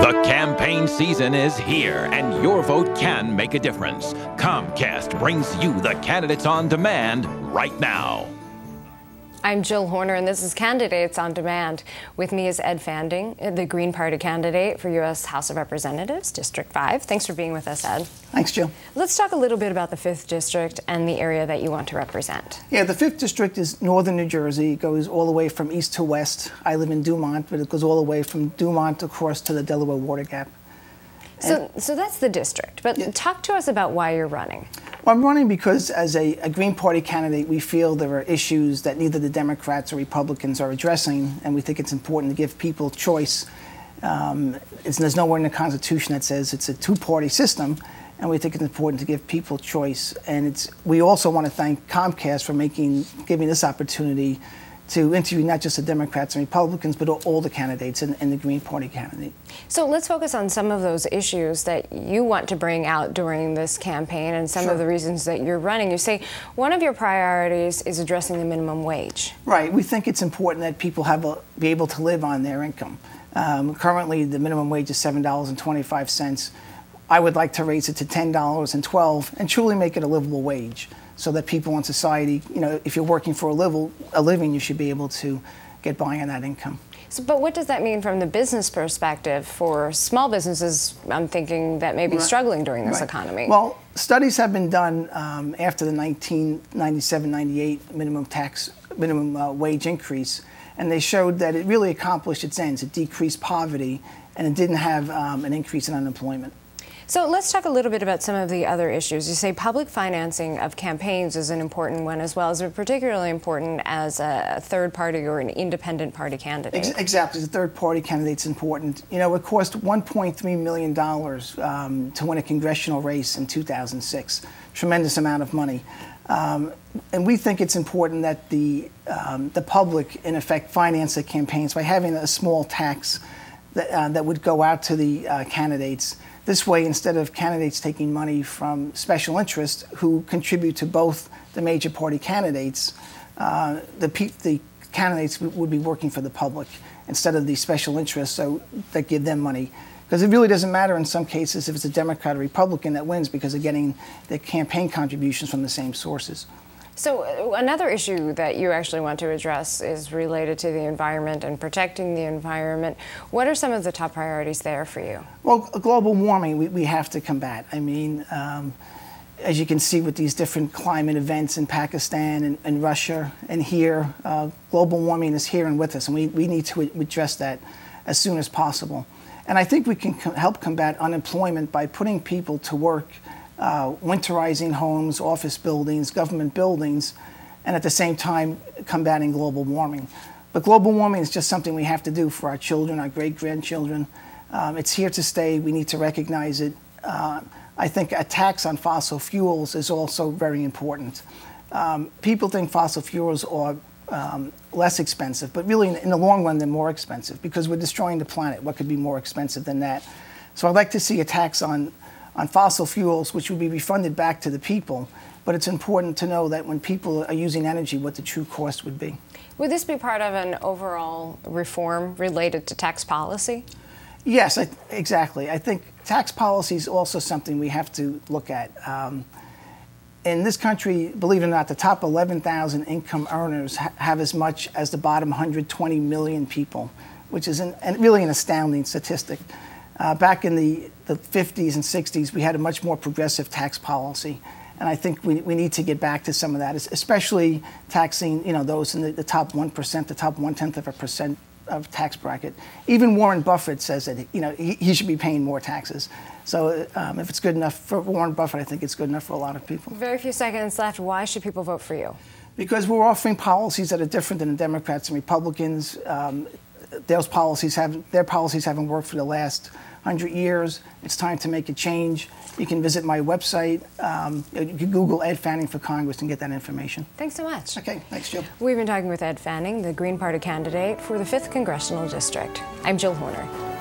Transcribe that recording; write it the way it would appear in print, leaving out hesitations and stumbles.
The campaign season is here, and your vote can make a difference. Comcast brings you the candidates on demand right now. I'm Jill Horner, and this is Candidates on Demand. With me is Ed Fanding, the Green Party candidate for U.S. House of Representatives, District 5. Thanks for being with us, Ed. Thanks, Jill. Let's talk a little bit about the 5th District and the area that you want to represent. Yeah, the 5th District is northern New Jersey. It goes all the way from east to west. I live in Dumont, but it goes all the way from Dumont across to the Delaware Water Gap. So that's the district, but yeah. Talk to us about why you're running. Well, I'm running because as a Green Party candidate, we feel there are issues that neither the Democrats or Republicans are addressing, and we think it's important to give people choice. There's nowhere in the Constitution that says it's a two-party system, and we think it's important to give people choice. And we also want to thank Comcast for giving this opportunity to interview not just the Democrats and Republicans, but all the candidates and the Green Party candidate. So let's focus on some of those issues that you want to bring out during this campaign and some Sure. of the reasons that you're running. You say one of your priorities is addressing the minimum wage. Right. We think it's important that people be able to live on their income. Currently, the minimum wage is $7.25. I would like to raise it to $10.12 and truly make it a livable wage, so that people in society, if you're working for a living, you should be able to get by on that income. But what does that mean from the business perspective for small businesses, I'm thinking, that may be struggling during this economy? Well, studies have been done after the 1997-98 minimum wage increase, and they showed that it really accomplished its ends. It decreased poverty, and it didn't have an increase in unemployment. So let's talk a little bit about some of the other issues. You say public financing of campaigns is an important one as well. Is it particularly important as a third party or an independent party candidate? Exactly. As a third party candidate, it's important. It cost $1.3 million to win a congressional race in 2006. Tremendous amount of money. And we think it's important that the public, in effect, finance the campaigns by having a small tax that would go out to the candidates. This way, instead of candidates taking money from special interests who contribute to both the major party candidates, the candidates would be working for the public instead of the special interests that give them money. Because it really doesn't matter in some cases if it's a Democrat or Republican that wins, because they're getting their campaign contributions from the same sources. So another issue that you actually want to address is related to the environment and protecting the environment. What are some of the top priorities there for you? Well, global warming we have to combat. I mean, as you can see with these different climate events in Pakistan and Russia and here, global warming is here and with us, and we need to address that as soon as possible. And I think we can help combat unemployment by putting people to work, winterizing homes, office buildings, government buildings, and at the same time combating global warming. But global warming is just something we have to do for our children, our great-grandchildren. It's here to stay. We need to recognize it. I think a tax on fossil fuels is also very important. People think fossil fuels are less expensive, but really in the long run they're more expensive because we're destroying the planet. What could be more expensive than that? So I'd like to see a tax on fossil fuels, which would be refunded back to the people. But it's important to know that when people are using energy, what the true cost would be. Would this be part of an overall reform related to tax policy? Yes, exactly. I think tax policy is also something we have to look at. In this country, believe it or not, the top 11,000 income earners have as much as the bottom 120 million people, which is really an astounding statistic. Back in the 50s and 60s, we had a much more progressive tax policy. And I think we need to get back to some of that, especially taxing those in the top 1%, the top 0.1% of tax bracket. Even Warren Buffett says that he should be paying more taxes. So if it's good enough for Warren Buffett, I think it's good enough for a lot of people. Very few seconds left. Why should people vote for you? Because we're offering policies that are different than the Democrats and Republicans. Their policies haven't worked for the last 100 years. It's time to make a change. You can visit my website. You can Google Ed Fanning for Congress and get that information. Thanks so much. Okay, thanks, Jill. We've been talking with Ed Fanning, the Green Party candidate for the 5th Congressional District. I'm Jill Horner.